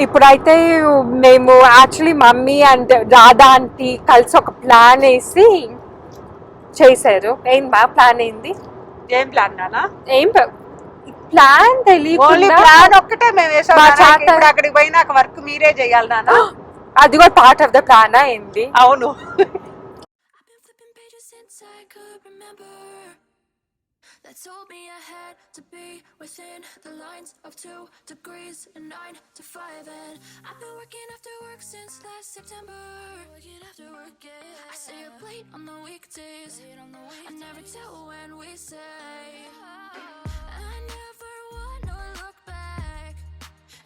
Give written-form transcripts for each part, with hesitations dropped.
ఇప్పుడైతే మేము actually mummy and Radha aunty కలిసి ఒక ప్లాన్ వేసి చేశారు. ఏం బా ప్లాన్ ఏంది? ఏం ప్లాన్ నానా? ఏం ప్లాన్ తెలియదు. ప్లాన్ ఒక్కటే మేము వేసాం. అక్కడికి పోయినాక వర్క్ మీరే చేయాలి నానా. అది కూడా పార్ట్ ఆఫ్ ద ప్లాన్ ఏంది? అవును. That told me I had to be within the lines of 2 degrees and 9 to 5, and I've been working after work since last September. Working after work, yeah. I stay up late on the weekdays. I never tell when we say. I never wanna look back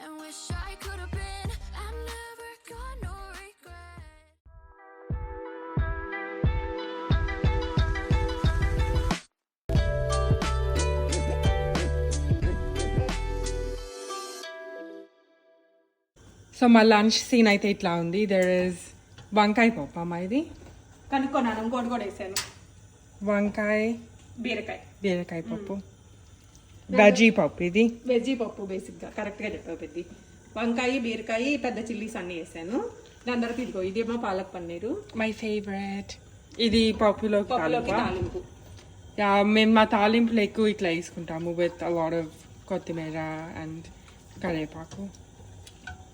and wish I could have been. I never got no regret. So మా lunch scene అయితే ఇట్లా ఉంది. There is వంకాయ పప్పు అమ్మా, ఇది కనుక్కున్నాను. ఇంకోటి కూడా వేసాను. వంకాయ బీరకాయ పప్పు, వెజీ పప్పు, ఇది వెజ్జీ పప్పు. బేసిక్గా కరెక్ట్గా చెప్పావు పెద్ద. వంకాయ, బీరకాయ, పెద్ద చిల్లీస్ అన్నీ వేసాను. దాని తర్వాత ఇదిగో ఇదేమో పాలక్ పన్నీరు, మై ఫేవరెట్. ఇది పప్పులోకి తాలింపు. మేము మా తాలింపులు ఎక్కువ ఇట్లా వేసుకుంటాము విత్ అ లాట్ ఆఫ్ కొత్తిమీర అండ్ కరివేపాకు.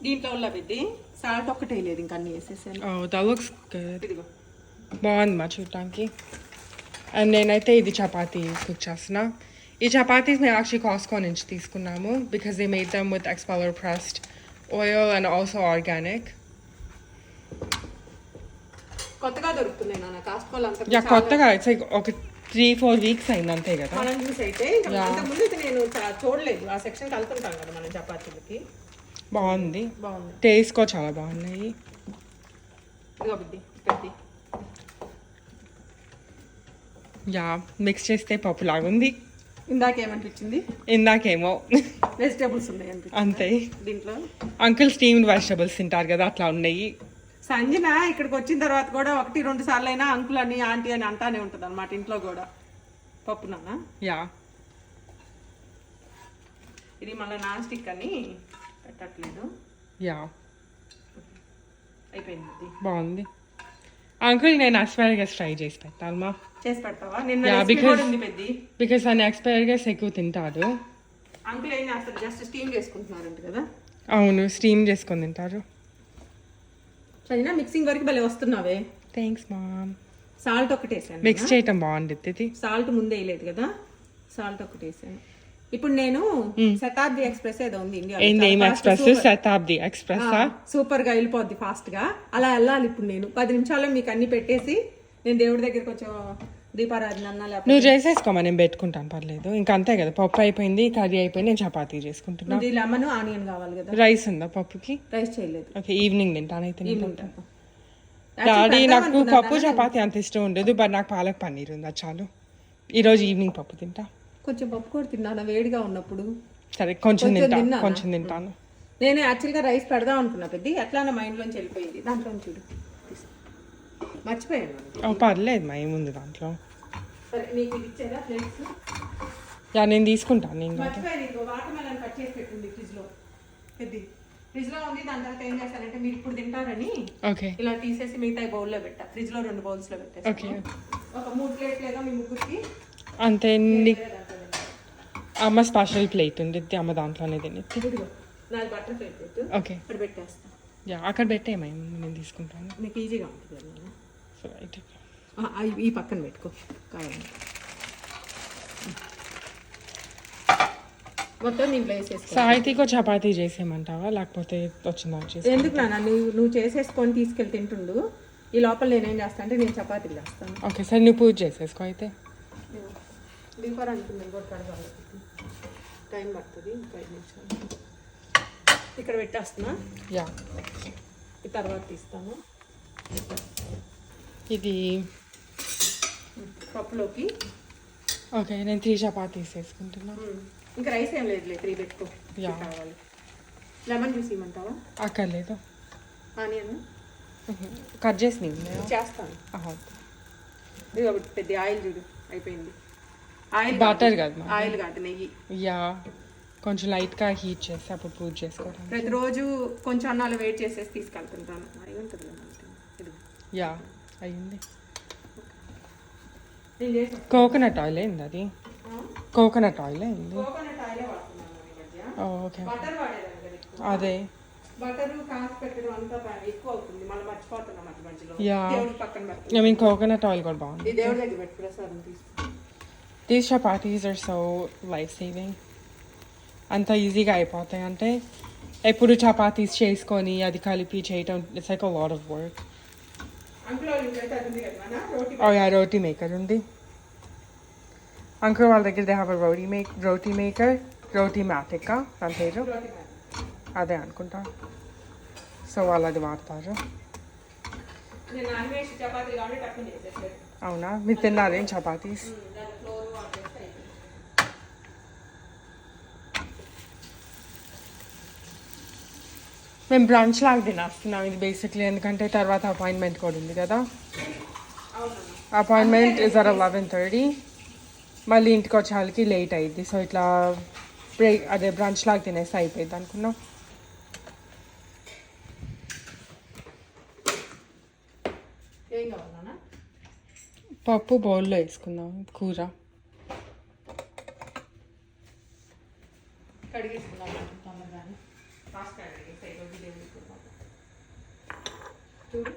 దీంట్లో ఉన్న పెద్ద సాల్ట్ ఒక్కటే లేదు, ఇంకా అన్ని వేసేసాను. that looks good. ఇదిగో బాగుంది మా చూడటానికి. అండ్ నేనైతే ఇది చపాతీ కుక్ చేస్తున్నా. ఈ చపాతీస్ మేము యాక్చువల్లీ కాస్కో నుంచి తీసుకున్నాము because they made them with expeller pressed oil and also organic. కొత్తగా దొరుకుతున్నాయి నాన్న కాస్కోలు అంతా. కొత్తగా ఇట్స్ లైక్ ఒక 3-4 weeks అయింది అంతే కదా. మనం చూసి అయితే అంతకుముందు అయితే నేను చూడలేదు. ఆ సెక్షన్ కలుపుకుంటాం కదా మనం చపాతీలకి. బాగుంది, టేస్ట్ కూడా చాలా బాగున్నాయి. యా మిక్స్ చేస్తే పప్పు లాగుంది. ఇందాకేమనిపించింది? ఇందాకేమో వెజిటేబుల్స్ ఉన్నాయి అంతే. దీంట్లో అంకుల్ స్టీమ్డ్ వెజిటబుల్స్ తింటారు కదా, అట్లా ఉన్నాయి. సంజన ఇక్కడికి వచ్చిన తర్వాత కూడా 1-2 సార్లు అయినా అంకుల్ అని ఆంటీ అని అంటానే ఉంటుంది అనమాట ఇంట్లో కూడా. పప్పు నాన్న. యా ఇది మళ్ళీ నాన్ స్టిక్ అని పెట్టట్లేదు. యా అయిపోయింది. బాగుంది. అంకుల్ నేను అస్పారగస్ ఫ్రై చేసి పెట్టాలమ్మా. చేసి పెడతావా? నిన్న బికాస్ ఆయన అస్పారగస్ ఎక్కువ తింటారు. అంకుల్ ఏం చేస్తారు? జస్ట్ స్టీమ్ చేసుకుంటున్నారంట కదా. అవును, స్టీమ్ చేసుకొని తింటారు. సంజన మిక్సింగ్ వరకు భలే వస్తున్నావే. Thanks ma'am. సాల్ట్ ఒకటి వేసాను. మిక్స్ చేయటం బాగుంటుంది. ఇది సాల్ట్ ముందే వేయలేదు కదా, సాల్ట్ ఒకటి వేసాను. ఇప్పుడు నేను శతాబ్ది ఎక్స్ప్రెస్ ఏదో ఉంది శతాబ్ది ఎక్స్ప్రెస్ సూపర్ గా వెళ్ళిపోద్ది ఫాస్ట్ గా. అలా వెళ్ళాలి ఇప్పుడు నేను. 10 నిమిషాల్లో మీకు అన్ని పెట్టేసి నేను దేవుడి దగ్గర కొంచెం దీపారాధన అన్నా నువ్వు చేసేసుకోమా, నేను పెట్టుకుంటాను పర్లేదు. ఇంకా అంతే కదా, పప్పు అయిపోయింది, కర్రీ అయిపోయింది, నేను చపాతీ చేసుకుంటున్నాను. లెమన్ ఆనియన్ కావాలి కదా. రైస్ ఉందా పప్పుకి? రైస్ చేయలేదు. Okay, evening తింటానైతే. డాడీ నాకు పప్పు చపాతీ అంత ఇష్టం ఉండదు, బట్ నాకు పాలక్ పన్నీర్ ఉంది, అది చాలు. ఈరోజు ఈవినింగ్ పప్పు తింటా. కొంచెం పప్పు కూడా తిన్నాను వేడిగా ఉన్నప్పుడు. సరే కొంచెం తింటాను. నేను యాక్చువల్గా రైస్ పెడదాం అనుకున్నా పెద్ద, ఎట్లా నా మైండ్లోంచి వెళ్ళిపోయింది. దాంట్లో చూడు మర్చిపోయాను. పర్లేదు మా ఏముంది దాంట్లో. సరే నీకు ఇచ్చేదా ప్లేట్స్? యా నేను తీసుకుంటాను. నేను వాటర్ మెలన్ కట్ చేసి పెట్టింది ఫ్రిడ్జ్లో. ఫ్రిడ్జ్లో ఉంది. దాని తర్వాత ఏం చేశానంటే మీరు ఇప్పుడు తింటారని ఇలా తీసేసి మిగతా బౌల్లో పెట్టా. ఫ్రిడ్జ్లో 2 బౌల్స్లో పెట్టేసి ఒక 3 ప్లేట్లేగా మీ ముగ్గురికి అంతే. అమ్మ స్పెషల్ ప్లేట్ ఉంది, అమ్మ దాంట్లోనే తిని. నాది బటర్ ప్లేట్. ఓకే అక్కడ పెట్టేస్తా. యా అక్కడ పెట్టేమో నేను తీసుకుంటాను. నీకు ఈజీగా ఉంటుంది. రైట్, ఈ పక్కన పెట్టుకో కావాలి. మొత్తం దీంట్లో వేసేసుకో. సాయితీకో చపాతీ చేసేయమంటావా లేకపోతే వచ్చిందా? ఎందుకు నాన్న, నువ్వు చేసేసుకొని తీసుకెళ్ళి తింటుండు. ఈ లోపల నేనేం చేస్తాను అంటే నేను చపాతీలు చేస్తాను. ఓకే సరే, నువ్వు పూజ చేసేసుకో అయితే. దీపారానికి కూడా కడగాలి, టైం పడుతుంది. 5 నిమిషాలు ఇక్కడ పెట్టేస్తున్నా. యా ఈ తర్వాత తీస్తాను. ఇది పప్పులోకి. ఓకే, నేను 3 చపాతీస్ వేసుకుంటున్నా. ఇంకా రైస్ ఏం లేదు, 3 పెట్టుకో. కావాలి లెమన్ జ్యూస్ ఇవ్వమంటావా? అక్కర్లేదు. ఆనియన్ కట్ చేసి చేస్తాను. ఇది ఒకటి పెద్ద ఆయిల్ చూడు అయిపోయింది. ఆయిల్ బటర్ కాదు, ఆయిల్ కాదు నెయ్యి. యా కొంచెం లైట్గా హీట్ చేసి అప్పుడు పూజ చేసుకోవడం. ప్రతిరోజు కొంచెం అన్నాలు వెయిట్ చేసేసి తీసుకెళ్తుంటాను. అయి ఉంటుంది ఇది. యా అయ్యింది. నేను చేసి కోకోనట్ ఆయిల్ అయింది అది. కోకోనట్ ఆయిల్ అయింది. కోకోనట్ ఆయిలే వాడుతున్నాను ఈ మధ్య. ఓకే బటర్ వాడేదాన్ని కదా ఎక్కువ. అదే బటర్ కాసి పెట్టడం అంతా ఎక్కువ అవుతుంది, మళ్ళీ మర్చిపోతున్నాం మధ్య మధ్యలో. Yeah. దేవుడి పక్కన పెడతాం. ఐ మీన్ కోకోనట్ ఆయిల్ కూడా బాగుంది. ఈ దేవుడి దగ్గర పెట్టి ప్రసాదం తీసుకుంటాం. These chapatis are so life saving. అంత ఈజీగా అయిపోతాయి. అంటే ఎప్పుడు చపాతీస్ చేసుకొని అది కలిపి చేయటం it's like a lot of work. Uncle వాళ్ళు ఇంట్లో అది ఉంది కదా మన రోటీ. ఓ యా రోటీ మేకర్ ఉంది. అంకుల్ వాళ్ళ దగ్గర they have a roti maker, Rotimatic దాని పేరు రోటీ మేకర్. అదే అనుకుంటా. సో వాళ్ళు అది వాడతారు. నేను అన్వేషి చపాతీ కాబట్టి టక్కుని చేసేసాను. అవునా, మీరు తిన్నారేం చపాతీస్? దాని ఫ్లోర్ వాడేస్తే అయిపోయింది. మేము బ్రంచ్ లాగా తినేస్తున్నాం ఇది బేసిక్లీ, ఎందుకంటే తర్వాత అపాయింట్మెంట్ కూడా ఉంది కదా. Appointment is at 11:30. మళ్ళీ ఇంటికి వచ్చేళ్ళకి లేట్ అయ్యింది. సో ఇట్లా అదే బ్రంచ్ లాగా తినేస్తే అయిపోయింది అనుకున్నాం. ఏం కావాలన్నా? పప్పు బౌల్లో వేసుకుందాం, కూర. కడిగేసుకున్నాం తొందరగానే. ఫాస్ట్ కడిగేస్తే ఈరోజు దేవుడికి చూడు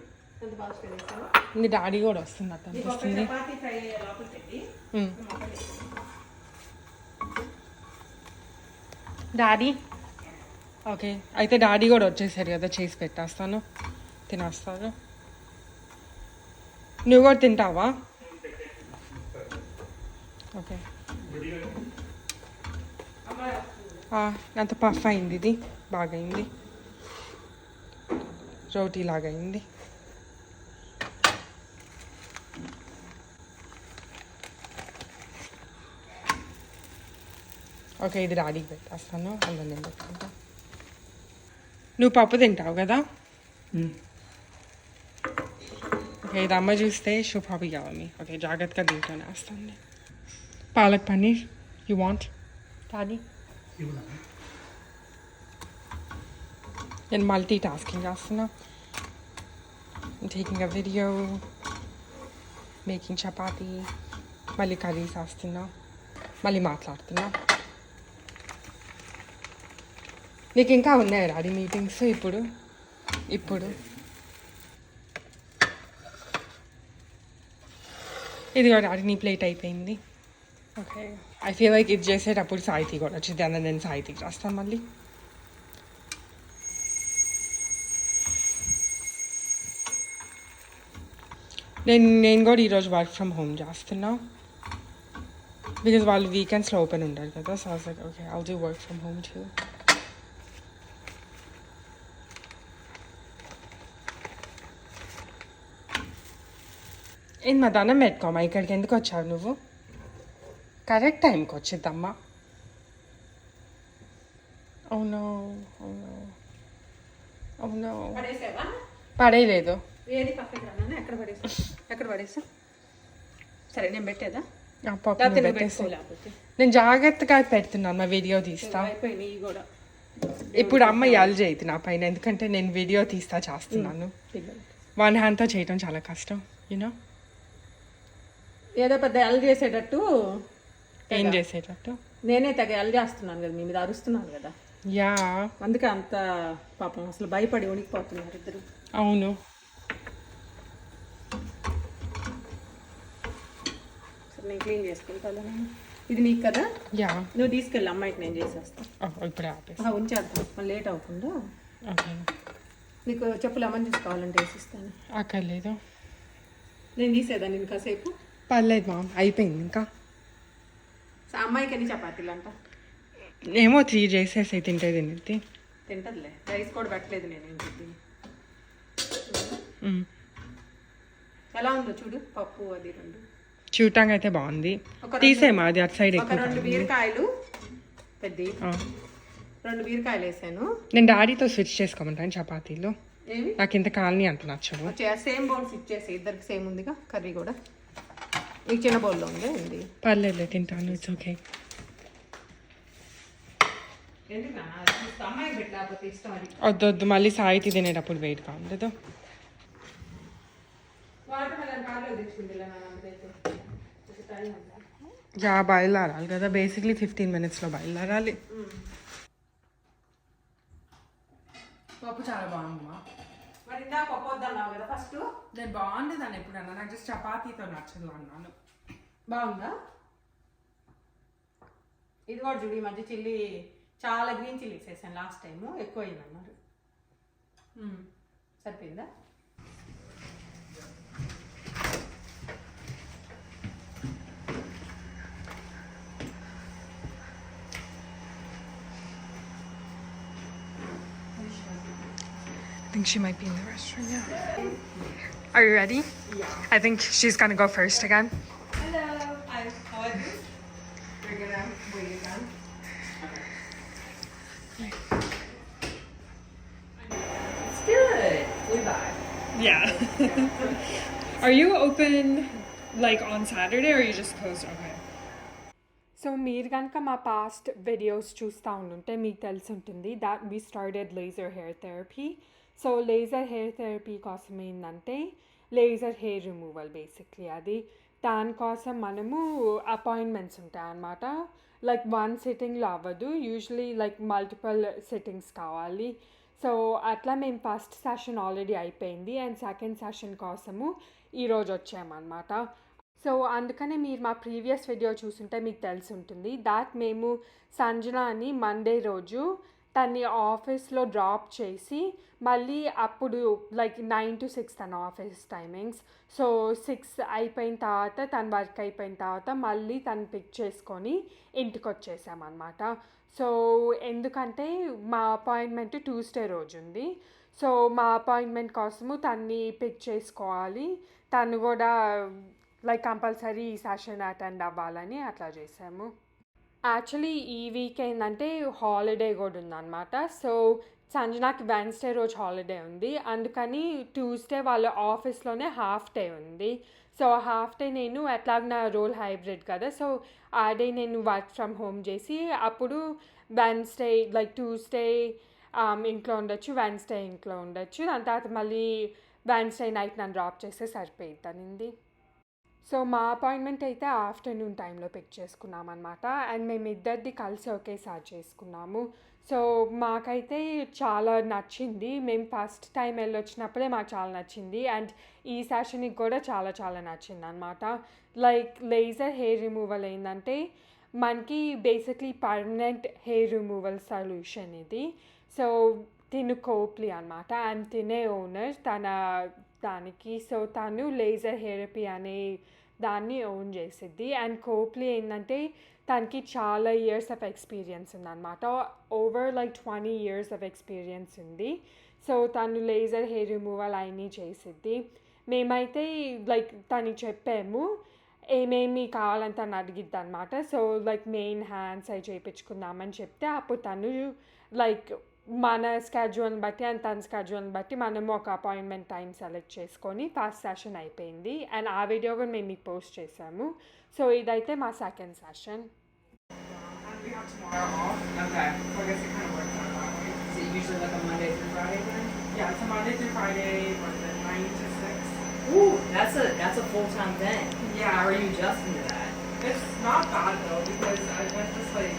ఎంత ఫాస్ట్ కడిగేస్తావో. మీ డాడీ కూడా వస్తున్నట్టు నీకు ఒక అనిపిస్తుంది. చపాతీ ఫ్రై అయ్యే లోపల పెట్టి మొక్కలు వేసుకో. డాడీ ఓకే, అయితే డాడీ కూడా వచ్చేసారు కదా, చేసి పెట్టేస్తాను, తినేస్తారు. నువ్వు కూడా తింటావా? ఓకే. అంత పఫ్ అయింది, ఇది బాగా అయింది, రోటీ లాగా అయింది. ఓకే, ఇది డాడీకి పెట్టేస్తాను, అందులో నేను పెట్టుకుంటా. నువ్వు పప్పు తింటావు కదా? ఓకే, ఇది అమ్మ చూస్తే షూ ప్రాబ్లీ కావాలి. ఓకే, జాగ్రత్తగా దీంట్లోనే వేస్తాను. Palak paneer you want daddy? నేను మల్టీ టాస్కింగ్ చేస్తున్నా. Taking a video, making chapati, మళ్ళీ కర్రీస్ వేస్తున్నా, మళ్ళీ మాట్లాడుతున్నా. నీకు ఇంకా ఉన్నాయి డాడీ మీటింగ్స్ ఇప్పుడు? ఇది కూడా డాడీ నీ ప్లేట్ అయిపోయింది. ఓకే, ఐ ఫీల్ లైక్ ఇది చేసేటప్పుడు సాయితీ కూడా వచ్చింది, అన్న నేను సాయితీకి రాస్తాను మళ్ళీ. నేను కూడా ఈరోజు వర్క్ ఫ్రమ్ హోమ్ చేస్తున్నా, బికాజ్ వాళ్ళు వీకెండ్స్లో ఓపెన్ ఉంటారు కదా. So I was like okay I'll do work from home two. ఏంటి మా దండం పెట్టుకోమా, ఇక్కడికి ఎందుకు వచ్చావు నువ్వు? కరెక్ట్ టైంకి వచ్చిద్దమ్మా. అవును పడేసావా? పడేయలేదు. ఏది పక్కకి రానా? ఎక్కడ పడేసా? సరే నేను పెట్టేదా? పప్పు లేకపోతే నువ్వు పెట్టేసి పెట్టుకో లేకపోతే. నేను జాగ్రత్తగా పెడుతున్నాను, మా వీడియో తీస్తా. అయిపోయినాయి ఇవి కూడా. ఇప్పుడు అమ్మ ఎల్ చేయదు నా పైన, ఎందుకంటే నేను వీడియో తీస్తా చేస్తున్నాను. వన్ హ్యాండ్తో చేయటం చాలా కష్టం, యూనో. ఏదో పెద్ద ఎల్ చేసేటట్టు. ఏం చేసేటట్టు? నేనే తెగ ఎల్ చేస్తున్నాను కదా, మీ మీద అరుస్తున్నాను కదా. యా, అందుకే అంత పాపం అసలు భయపడి వణికిపోతున్నారు ఇద్దరు. అవును. సరే నేను క్లీన్ చేసుకుంటాను. ఇది నీకు కదా, యా. నువ్వు తీసుకెళ్ళి అమ్మాయికి నేను చేసేస్తాను. ఇప్పుడే ఆపేసి. ఉంచేద్దాం, మళ్ళీ లేట్ అవ్వకుండా. ఓకే, నీకు చెప్పులు అమ్మని చూసుకోవాలంటే వేసిస్తాను. అక్కర్లేదు, నేను తీసేదా నేను కాసేపు. పర్లేదు మా, అయిపోయింది ఇంకా. అమ్మాయికి ఎన్ని చపాతీలు అంట? ఏమో 3 చేసేసి తింటే తింది. తింటదిలే, రైస్ కూడా పెట్టలేదు నేను ఇంటికి. ఎలా ఉందో చూడు, పప్పు అది రెండు. చూడటానికి అయితే బాగుంది. తీసేమా అది అటు సైడ్ ఒక 2 బీరకాయలు పెద్ద 2 బీరకాయలు వేసాను. నేను డాడీతో స్విచ్ చేసుకోమంటాను చపాతీలు. ఏమి నాకు ఇంత కాలనీ అంత నచ్చదు. సేమ్ బౌల్స్ ఇచ్చేసి ఇద్దరికి సేమ్ ఉందిగా. కర్రీ కూడా నీకు చిన్న బౌల్లో ఉంది. పర్లేదు తింటాను, ఇట్స్ ఓకే. ఎందుకు నాన్న అది చూస్తా అమ్మాయికి పెట్టలేకపోతే ఇష్టం అది వద్దు మళ్ళీ సాయితీ తినేటప్పుడు వెయిట్ కాలేదు. వాటర్ మెలన్ కార్లో తెచ్చుకుంటే నాన్న అందుకైతే టైం అంతా యా బయలుదేరాలి కదా, బేసిక్లీ 15 minutesలో బయలుదేరాలి. పప్పు చాలా బాగుందమ్మా. మరి ఇందాక పప్పు వద్దన్నావు కదా ఫస్ట్. నేను బాగుండేదాన్ని ఎప్పుడన్నా, నాకు జస్ట్ చపాతీతో నచ్చదు అన్నాను. బాగుందా? ఇది కూడా చూడు, ఈ మధ్య చిల్లీ చాలా గ్రీన్ చిల్లీస్ వేసాను లాస్ట్ టైము, ఎక్కువ అయిందన్నారు. సరిపోయిందా? I think she might be in the restaurant, yeah. Are you ready? Yeah. I think she's gonna go first again. Hello. Hi. How are you? We're gonna wait again. It's good. We're back. Yeah. Are you open like on Saturday or are you just closed? Okay. So మీరు కనుక మా past videos చూస్తూ ఉంటే మీకు తెలిసి ఉంటుంది that we started laser hair therapy. So laser hair therapy కోసం ఏంటంటే లేజర్ హెయిర్ రిమూవల్ బేసిక్లీ అది. దానికోసం మనము అపాయింట్మెంట్స్ ఉంటాయి అన్నమాట. లైక్ వన్ సిట్టింగ్లో అవ్వదు, యూజువలీ లైక్ మల్టిపుల్ సిట్టింగ్స్ కావాలి. సో అట్లా మేము ఫస్ట్ సెషన్ ఆల్రెడీ అయిపోయింది అండ్ సెకండ్ సెషన్ కోసము ఈరోజు వచ్చామన్నమాట. సో అందుకనే మీరు మా ప్రీవియస్ వీడియో చూస్తుంటే మీకు తెలిసి ఉంటుంది దాట్ మేము సంజన అని మండే రోజు తన్ని ఆఫీస్లో డ్రాప్ చేసి మళ్ళీ అప్పుడు లైక్ 9 to 6 తన ఆఫీస్ టైమింగ్స్. సో 6 అయిపోయిన తర్వాత తన వర్క్ అయిపోయిన తర్వాత మళ్ళీ తను పిక్ చేసుకొని ఇంటికి వచ్చేసామన్నమాట. సో ఎందుకంటే మా అపాయింట్మెంట్ ట్యూస్డే రోజు ఉంది. సో మా అపాయింట్మెంట్ కోసము తన్ని పిక్ చేసుకోవాలి, తను కూడా లైక్ కంపల్సరీ ఈ సెషన్ అటెండ్ అవ్వాలని అట్లా చేసాము. యాక్చువల్లీ ఈ వీక్ ఏంటంటే హాలిడే కూడా ఉందన్నమాట. సో సంజనాకి వెన్స్డే రోజు హాలిడే ఉంది, అందుకని ట్యూస్డే వాళ్ళ ఆఫీస్లోనే హాఫ్ డే ఉంది. సో హాఫ్ డే నేను ఎట్లాగ నా రోల్ హైబ్రిడ్ కదా, సో ఆ డే నేను వర్క్ ఫ్రమ్ హోమ్ చేసి అప్పుడు వెన్స్డే లైక్ ట్యూస్డే ఇంట్లో ఉండొచ్చు, వెన్స్డే ఇంట్లో ఉండొచ్చు. దాని తర్వాత మళ్ళీ వెన్స్డే నైట్ నన్ను డ్రాప్ చేస్తే సరిపోయిద్దానింది. సో మా అపాయింట్మెంట్ అయితే ఆఫ్టర్నూన్ టైంలో పిక్ చేసుకున్నాం అనమాట అండ్ మేము ఇద్దరిది కలిసి ఒకేసారి చేసుకున్నాము. సో మాకైతే చాలా నచ్చింది, మేము ఫస్ట్ టైం వెళ్ళొచ్చినప్పుడే మాకు చాలా నచ్చింది అండ్ ఈ సెషన్కి కూడా చాలా చాలా నచ్చింది అనమాట. లైక్ లేజర్ హెయిర్ రిమూవల్ ఏంటంటే మనకి basically permanent hair removal solution ఇది. సో తిను కోప్లీ అనమాట అండ్ తినే ఓనర్ తన దానికి. సో తను లేజర్ థెరపీ అనే దాన్ని ఓన్ చేసిద్ది అండ్ కోప్లీ ఏంటంటే తనకి చాలా ఇయర్స్ ఆఫ్ ఎక్స్పీరియన్స్ ఉందన్నమాట, over like 20 years of experience ఉంది. సో తను లేజర్ హెయిర్ రిమూవల్ అన్నీ చేసిద్ది. మేమైతే లైక్ తనకి చెప్పాము ఏమేమి కావాలని తను అడిగిద్ది అనమాట. సో లైక్ మెయిన్ హ్యాండ్స్ అవి చేయించుకుందామని చెప్తే అప్పుడు తను లైక్ మన స్కెడ్యూల్ని బట్టి అండ్ తన స్కెడ్యూల్ని బట్టి మనము ఒక అపాయింట్మెంట్ టైం సెలెక్ట్ చేసుకొని ఫస్ట్ సెషన్ అయిపోయింది అండ్ ఆ వీడియో కూడా మేము మీకు పోస్ట్ చేసాము. సో ఇదైతే మా second session. We have tomorrow off. Okay. So I guess it kind of works out that way. Is it usually like a Monday through Friday then? Yeah, it's a Monday through Friday, what is it, 9 to 6? Ooh, that's a full-time thing. Yeah. How are you adjusting to that? It's not bad though, because I went just like,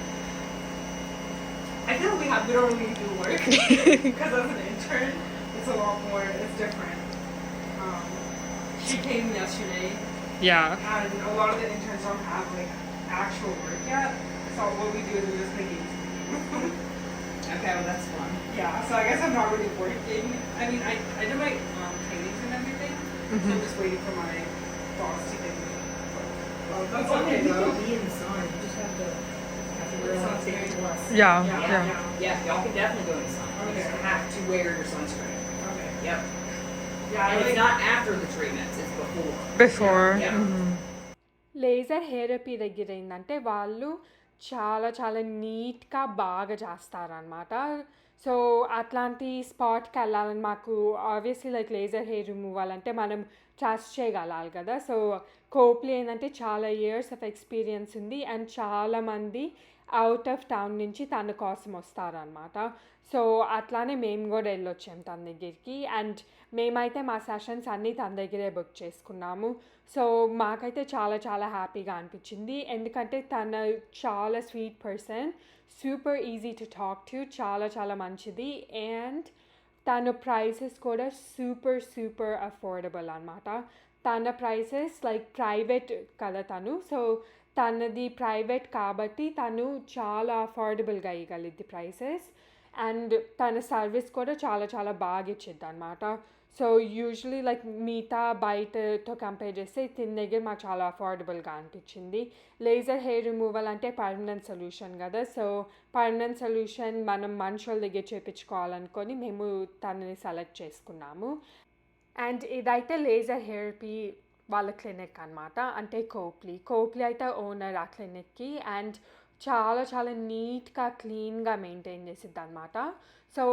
I feel we don't really do work, because as an intern, it's a lot more, it's different. She came yesterday. Yeah. And a lot of the interns don't have like actual work yet. So what we do is we just make it easy. Okay, well that's fun. Yeah, so I guess I'm not really working. I mean, I did my trainings and everything. So I'm just waiting for my boss to give me. Well, that's okay though. Be in the sun. You just have to realize Sounds it's good. less. Yeah. Yeah. Yeah, y'all can definitely go in the sun. You Okay. just have to wear your sunscreen. Okay. Yep. Yeah, And I it's like. not after the treatments, it's before. Before. Yeah. Laser therapy దగ్గర ఏంటంటే వాళ్ళు చాలా చాలా నీట్గా బాగా చేస్తారనమాట. So అట్లాంటి స్పాట్కి వెళ్ళాలని మాకు obviously like laser hair removal అంటే మనం ట్రస్ట్ చేయగలాలి కదా. సో కోప్లీ ఏంటంటే చాలా ఇయర్స్ ఆఫ్ ఎక్స్పీరియన్స్ ఉంది అండ్ చాలామంది అవుట్ ఆఫ్ టౌన్ నుంచి తన కోసం వస్తారనమాట. సో అట్లానే మేము కూడా వెళ్ళొచ్చాము తన దగ్గరికి. అండ్ మేమైతే మా సెషన్స్ అన్నీ తన దగ్గరే బుక్ చేసుకున్నాము. సో మాకైతే చాలా చాలా హ్యాపీగా అనిపించింది, ఎందుకంటే తన చాలా sweet person, super easy to talk to, చాలా చాలా మంచిది. అండ్ తన ప్రైసెస్ కూడా సూపర్ సూపర్ అఫోర్డబుల్ అనమాట. తన ప్రైసెస్ లైక్ ప్రైవేట్ కదా తను, సో తనది ప్రైవేట్ కాబట్టి తను చాలా అఫోర్డబుల్గా ఇవ్వగలిద్ది ప్రైసెస్. అండ్ తన సర్వీస్ కూడా చాలా చాలా బాగా ఇచ్చిద్ది అనమాట. సో యూజువలీ లైక్ మిగతా బయటతో కంపేర్ చేస్తే తిన దగ్గర మాకు చాలా అఫోర్డబుల్గా అనిపించింది. లేజర్ హెయిర్ రిమూవల్ అంటే పర్మనెంట్ సొల్యూషన్ కదా, సో పర్మనెంట్ సొల్యూషన్ మనం మనుషుల దగ్గర చేయించుకోవాలనుకొని మేము తనని సెలెక్ట్ చేసుకున్నాము. అండ్ ఇదైతే లేజర్ థెరపీ వాళ్ళ క్లినిక్ అనమాట, అంటే కోప్లీ అయితే ఓనర్ ఆ క్లినిక్కి. అండ్ చాలా చాలా నీట్గా క్లీన్గా మెయింటైన్ చేసిద్ది అనమాట. సో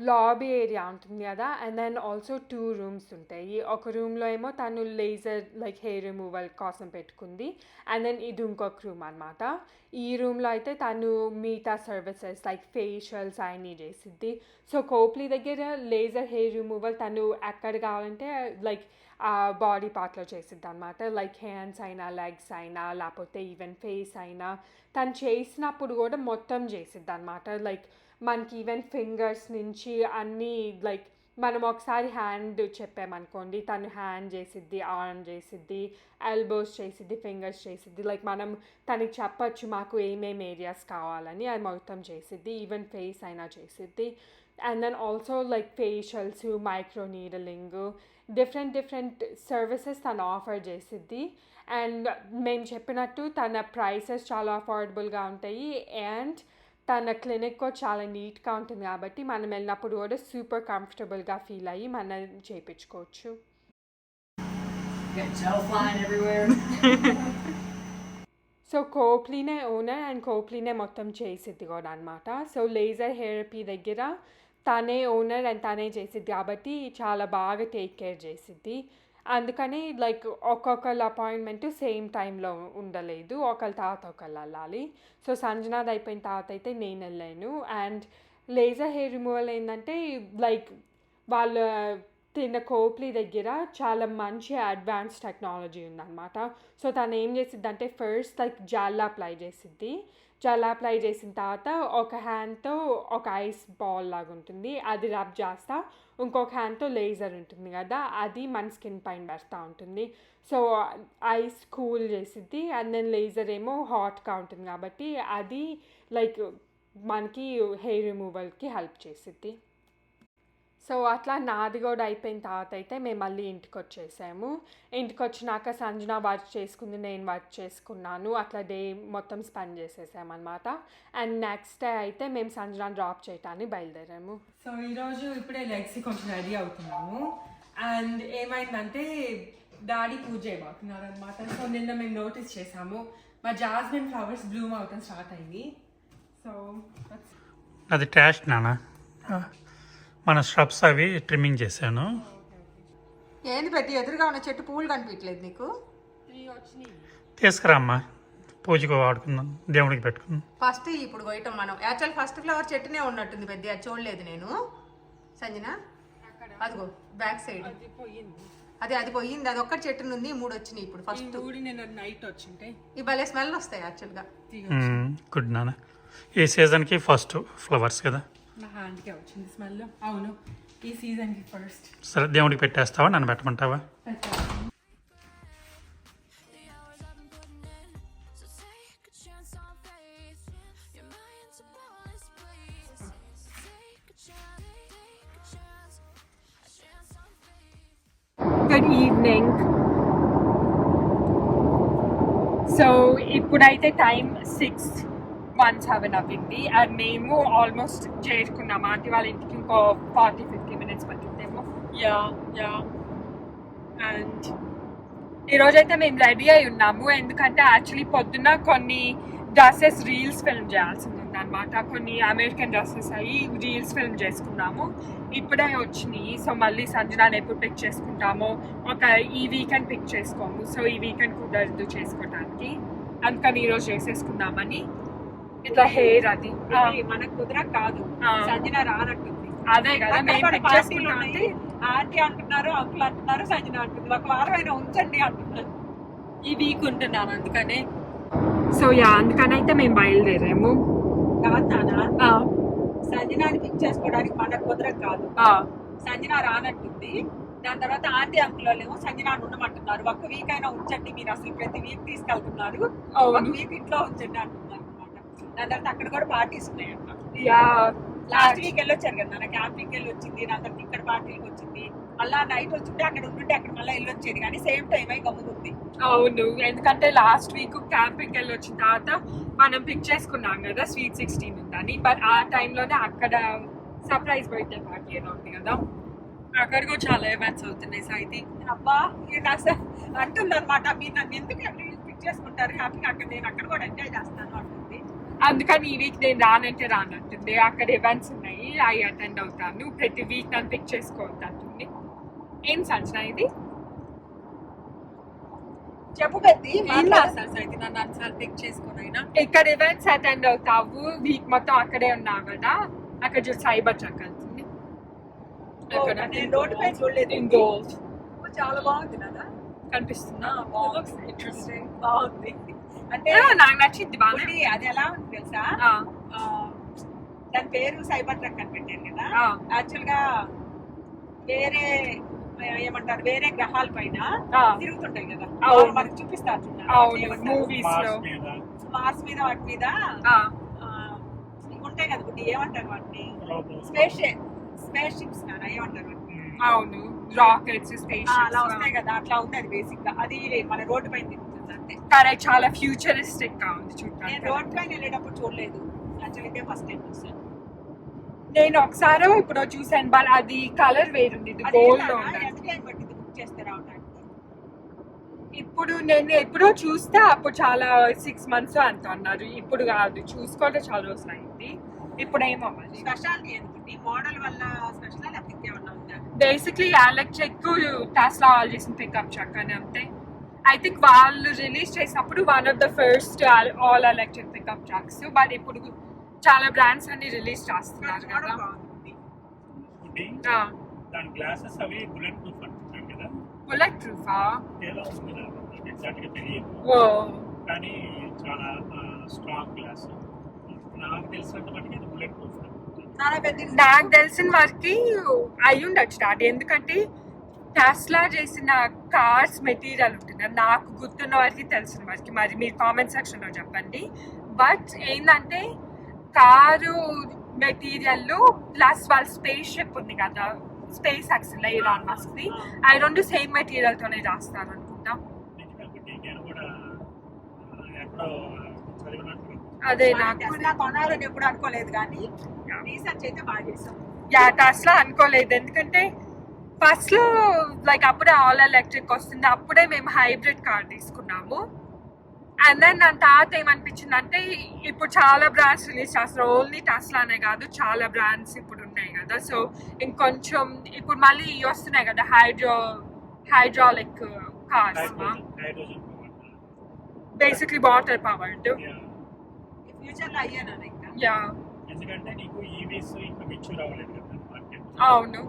లాబీ ఏరియా ఉంటుంది కదా, అండ్ దెన్ ఆల్సో 2 రూమ్స్ ఉంటాయి. ఒక రూమ్లో ఏమో తను లేజర్ లైక్ హెయిర్ రిమూవల్ కోసం పెట్టుకుంది, అండ్ దెన్ ఇది ఇంకొక రూమ్ అనమాట. ఈ రూమ్లో అయితే తను మిగతా సర్వీసెస్ లైక్ ఫేషియల్స్ అన్నీ చేసిద్ది. సో కోప్లీ దగ్గర లేజర్ హెయిర్ రిమూవల్ తను ఎక్కడ కావాలంటే లైక్ బాడీ పార్ట్లో చేసిద్ది అనమాట. లైక్ హ్యాండ్స్ అయినా, లెగ్స్ అయినా, లేకపోతే ఈవెన్ ఫేస్ అయినా తను చేసినప్పుడు కూడా మొత్తం చేసిద్ది అనమాట. లైక్ మనకి ఈవెన్ ఫింగర్స్ నుంచి అన్నీ లైక్ మనం ఒకసారి హ్యాండ్ చెప్పామనుకోండి, తను హ్యాండ్ చేసిద్ది, ఆర్మ్ చేసిద్ది, ఎల్బోస్ చేసిద్ది, ఫింగర్స్ చేసిద్ది. లైక్ మనం తనకి చెప్పచ్చు మాకు ఏమేమి ఏరియాస్ కావాలని, అది మొత్తం చేసిద్ది. ఈవెన్ ఫేస్ అయినా చేసిద్ది. And then also like facials, micro needling, different services తను ఆఫర్ చేసిద్ది. అండ్ మేము చెప్పినట్టు తన ప్రైసెస్ చాలా అఫోర్డబుల్గా ఉంటాయి. అండ్ తన క్లినిక్ కూడా చాలా నీట్గా ఉంటుంది కాబట్టి మనం వెళ్ళినప్పుడు కూడా సూపర్ కంఫర్టబుల్గా ఫీల్ అయ్యి మనం చేయించుకోవచ్చు. Got gel flying everywhere. సో కోప్లీనే ఓనర్ అండ్ కోప్లీనే మొత్తం చేసిద్ది కూడా అనమాట. సో లేజర్ థెరపీ దగ్గర తనే ఓనర్ అండ్ తనే చేసిద్ది కాబట్టి చాలా బాగా టేక్ కేర్ చేసిద్ది. అందుకని లైక్ ఒక్కొక్కళ్ళ అపాయింట్మెంట్ సేమ్ టైంలో ఉండలేదు, ఒకళ్ళ తర్వాత ఒకళ్ళు వెళ్ళాలి. సో సంజనాది అయిపోయిన తర్వాత అయితే నేను వెళ్ళాను. అండ్ లేజర్ హెయిర్ రిమూవల్ ఏంటంటే లైక్ వాళ్ళ తిన్న కోప్లీ దగ్గర చాలా మంచి అడ్వాన్స్ టెక్నాలజీ ఉందన్నమాట. సో తను ఏం చేసిద్ది అంటే ఫస్ట్ లైక్ జెల్ అప్లై చేసిద్ది. జెల్ అప్లై చేసిన తర్వాత ఒక హ్యాండ్తో ఒక ఐస్ బాల్ లాగా ఉంటుంది, అది రబ్ చేస్తా. ఇంకొక హ్యాండ్తో లేజర్ ఉంటుంది కదా, అది మన స్కిన్ పైన పెడతా ఉంటుంది. సో ఐస్ కూల్ చేసిద్ది, అండ్ దెన్ లేజర్ ఏమో హాట్గా ఉంటుంది కాబట్టి అది లైక్ మనకి హెయిర్ రిమూవల్కి హెల్ప్ చేసిద్ది. సో అట్లా నాది కూడా అయిపోయిన తర్వాత అయితే మేము మళ్ళీ ఇంటికి వచ్చేసాము. ఇంటికి వచ్చినాక సంజన వర్క్ చేసుకుంది, నేను వర్క్ చేసుకున్నాను. అట్లా డే మొత్తం స్పెండ్ చేసేసామన్నమాట. అండ్ నెక్స్ట్ డే అయితే మేము సంజన డ్రాప్ చేయటానికి బయలుదేరాము. సో ఈరోజు ఇప్పుడే లెగ్స్ కొంచెం రెడీ అవుతున్నాము. అండ్ ఏమైందంటే డాడీ పూజ చేయబోతున్నారు అనమాట. సో నిన్న మేము నోటీస్ చేసాము మా జాస్మిన్ ఫ్లవర్స్ బ్లూమ్ అవటం స్టార్ట్ అయింది. సో అది ట్రాష్ నాన్న, మన స్hrubs అవి ట్రిమ్మింగ్ చేశాను. ఏంది పెద్ద ఎదురుగా ఉన్న చెట్టు పువ్వులు కనిపించలేదు నీకు? తీసుకురామ్మా, పూజకు వాడుకుందాం, దేవుడికి పెట్టుకుందాం. ఫస్ట్ ఇప్పుడు కొయ్యటం మనం యాక్చువల్ ఫస్ట్ ఫ్లవర్ చెట్టునే ఉన్నట్టుంది పెద్ద, అది చూడలేదు నేను. సంజన అదిగో బ్యాక్ సైడ్ అది పోయింది, అది ఒక్కటి చెట్టు నుండి 3 వచ్చినాయి ఇప్పుడు. ఫస్ట్ నేను నైట్ వచ్చింటే ఈ భలే స్మెల్ వస్తాయి యాక్చువల్గా. గుడ్ నాన్న, ఈ సీజన్కి ఫస్ట్ ఫ్లవర్స్ కదా. నా హ్యాండ్కే వచ్చింది స్మెల్. అవును, ఈ సీజన్కి ఫస్ట్. సరే, దేవుడికి పెట్టేస్తావా, నన్ను పెట్టమంటావా? The hours I've been putting in, so take a chance on faith. Your mind's a boundless place. Take a chance on faith. Good evening. So ఇప్పుడైతే టైం 6:17 అవ్వింది. అండ్ మేము ఆల్మోస్ట్ చేరుకున్నాము ఆంటీ వాళ్ళ ఇంటికి. ఇంకో 40-50 minutes పట్టిందేమో. యా అండ్ ఈరోజైతే మేము ready అయి ఉన్నాము, ఎందుకంటే యాక్చువల్లీ పొద్దున్న కొన్ని డ్రెస్సెస్ రీల్స్ ఫిల్మ్ చేయాల్సింది ఉందన్నమాట. కొన్ని అమెరికన్ డ్రెస్సెస్ అయ్యి రీల్స్ ఫిల్మ్ చేసుకున్నాము, ఇప్పుడే వచ్చినాయి. సో మళ్ళీ సంజనాన్ని ఎప్పుడు పిక్ చేసుకుంటామో, ఈ వీకెండ్ పిక్ చేసుకోము. సో ఈ వీకెండ్ కుదరదు చేసుకోవటానికి, అందుకని ఈరోజు చేసేసుకుందామని. ఇట్లా హెయిర్ అది మనకు కుదరక కాదు, ఆ. సంజన రానట్టుంది. అదే కదా అక్కడ మేము కూడా పిక్ పార్టీలు చేసుకుంటా ఉన్నాయి. ఆంటీ అంటున్నారు, అంకుల్ అంటున్నారు, సంజన అంటుంది. ఒక వారం అయినా ఉంచండి అంటున్నారు. ఈ వీక్ ఉంటున్నాను అందుకనే. సో యా అందుకని అయితే మేము బయలుదేరాము. కాదు నాన్న, సంజనాని పిక్ చేసుకోవడానికి మనకు కుదరక కాదు, సంజన రానట్టుంది. దాని తర్వాత ఆంటీ అంకుల్ ఏమో సంజన ఉండమంటున్నారు. ఒక వీక్ అయినా ఉంచండి, మీరు అసలు ప్రతి వీక్ తీసుకెళ్తున్నారు, ఒక వీక్ ఇంట్లో ఉంచండి అంటున్నారు అనమాట. దాని తర్వాత అక్కడ కూడా పార్టీస్ ఉన్నాయంట. లాస్ట్ వీక్ వెళ్ళొచ్చారు కదా నా, క్యాంపింగ్ వెళ్ళి వచ్చింది, దాని తర్వాత ఇక్కడ పార్టీకి వచ్చింది. మళ్ళా నైట్ వచ్చింటే అక్కడ ఉంటుంటే అక్కడ మళ్ళీ వెళ్ళొచ్చేది, కానీ సేమ్ టైం అయి గమ్ముకుంది. అవును, ఎందుకంటే లాస్ట్ వీక్ క్యాంపింగ్ వెళ్ళి వచ్చిన తర్వాత మనం పిక్ చేసుకున్నాం కదా స్వీట్ 16 ఉందని. బట్ ఆ టైంలోనే అక్కడ సర్ప్రైజ్ బర్త్డే పార్టీ ఏదో ఉంది కదా, అక్కడ కూడా చాలా ఈవెంట్స్ అవుతున్నాయి. సో ఇది అబ్బా అంటుంది అనమాట, మీరు నన్ను ఎందుకు ఎవ్రీ వీక్ పిక్ చేసుకుంటారు, హ్యాపీగా అక్కడ నేను అక్కడ కూడా ఎంజాయ్ చేస్తాను అంటుంది. అందుకని ఈ వీక్ నేను రానంటే రానంటుంది. అక్కడ ఈవెంట్స్ ఉన్నాయి, అవి అటెండ్ అవుతాను. ప్రతి వీక్ నన్ను పిక్ చేసుకోవద్దు అంటుంది. ఏం సంచన ఇది చెప్పు పెద్ది, అయితే నన్ను అన్సార్ పిక్ చేసుకునైనా ఇక్కడ ఈవెంట్స్ అటెండ్ అవుతావు, వీక్ మొత్తం అక్కడే ఉన్నావు కదా. అక్కడ చూసి సైబర్ ట్రక్ వెళ్తుంది. నేను రోడ్డు పై చూడలేదు. గోల్డ్ చాలా బాగుంది కదా, కనిపిస్తుందా? ఇంట్రెస్టింగ్ బాగుంది. అంటే నాకు నచ్చింది బాగా. ఉంది, అది ఎలా ఉంది తెలుసా, దాని పేరు సైబర్ ట్రక్ అని పెట్టారు కదా. యాక్చువల్ గా వేరే ఏమంటారు, వేరే గ్రహాల పైన తిరుగుతుంటాయి కదా, మనకు చూపిస్తారు మూవీస్ లో. మార్స్ మీద వాటి మీద ఉంటాయి కదా బుడ్డి, ఏమంటారు వాటిని, స్పేస్ షిప్స్ నానా, ఏమంటారు వాటిని? అవును, రాకెట్స్, స్పేస్ అలా వస్తాయి కదా, అట్లా ఉంది అది బేసిక్ గా. అది మన రోడ్డు పైన తిరుగుతుంది అంతే. కరెక్ట్, చాలా ఫ్యూచరిస్టిక్ గా ఉంది చూడటానికి. నేను రోడ్ పైన వెళ్ళేటప్పుడు చూడలేదు, యాక్చువల్లీ ఇదే ఫస్ట్ టైం చూసాను. నేను ఒకసారి ఇప్పుడు చూసాను, బట్ అది కలర్ వేరుంది, ఇది గోల్డ్ లో ఉంది. ఎంత టైం పట్టింది బుక్ చేస్తే రావడానికి? ఇప్పుడు నేను ఎప్పుడో చూస్తే అప్పుడు చాలా 6 months అంత అన్నారు. ఇప్పుడు కాదు, చూసుకోవడం చాలా రోజులు అయింది. ఇప్పుడు ఏమో మరి స్పెషాలిటీ ఎందుకంటే మోడల్ వల్ల స్పెషల్ లేకపోతే ఏమన్నా ఉందా? బేసిక్లీ ఎలక్ట్రిక్ టెస్లా వాళ్ళు చేసిన పికప్ ట్రక్ అని అంతే. ఐ థింక్ వాళ్ళు రిలీజ్ చేసినప్పుడు one of the first all electric pickup trucks. But ఇప్పుడు చాలా బ్రాండ్స్ అన్ని రిలీజ్ చేస్తున్నారు కదా. దాని గ్లాసెస్ అవి బుల్లెట్ ప్రూఫ్ అంటున్నారు కదా. బుల్లెట్ ప్రూఫా? ఏదో ఉంది నాకు ఎగ్జాక్ట్ గా తెలియదు, కానీ చాలా స్ట్రాంగ్ గ్లాస్. నాకు తెలిసినంత మటుకు ఇది బుల్లెట్ ప్రూఫ్. నాకు తెలిసిన వరకు అయి ఉండొచ్చు డాడీ, ఎందుకంటే టెస్లా చేసిన కార్స్ మెటీరియల్ ఉంటుంది నాకు గుర్తున్న వరకు, తెలిసిన వరకు. మరి మీరు కామెంట్ సెక్షన్లో చెప్పండి. బట్ ఏంటంటే కారు మెటీరియల్ ప్లస్ వాళ్ళ స్పేస్ షిప్ ఉంది కదా, space X Elon Musk the, అవి రెండు సేమ్ మెటీరియల్ తోనే చేస్తారు అనుకుంటా. అదే నాకు కొనాలని ఎప్పుడు అనుకోలేదు, కానీ రీసెర్చ్ అయితే బాగా చేసాం. టెస్లా అనుకోలేదు, ఎందుకంటే ఫస్ట్ లో లైక్ అప్పుడే ఆల్ ఎలక్ట్రిక్ వస్తుంది, అప్పుడే మేము హైబ్రిడ్ కార్ తీసుకున్నాము. అండ్ దెన్ నా తాత ఏమనిపించింది అంటే, ఇప్పుడు చాలా బ్రాండ్స్ రిలీజ్ చేస్తారు, ఓన్లీ టెస్లానే కాదు చాలా బ్రాండ్స్ ఇప్పుడు ఉన్నాయి కదా. సో ఇంకొంచెం ఇప్పుడు మళ్ళీ వస్తున్నాయి కదా hydraulic cars, basically water powered. Future లో అయ్యాను ఇంకా. యా, ఎందుకంటే నీకు ఈవీస్ ఇంకా మెచ్యూర్ అవ్వలేదు కదా మార్కెట్. అవును,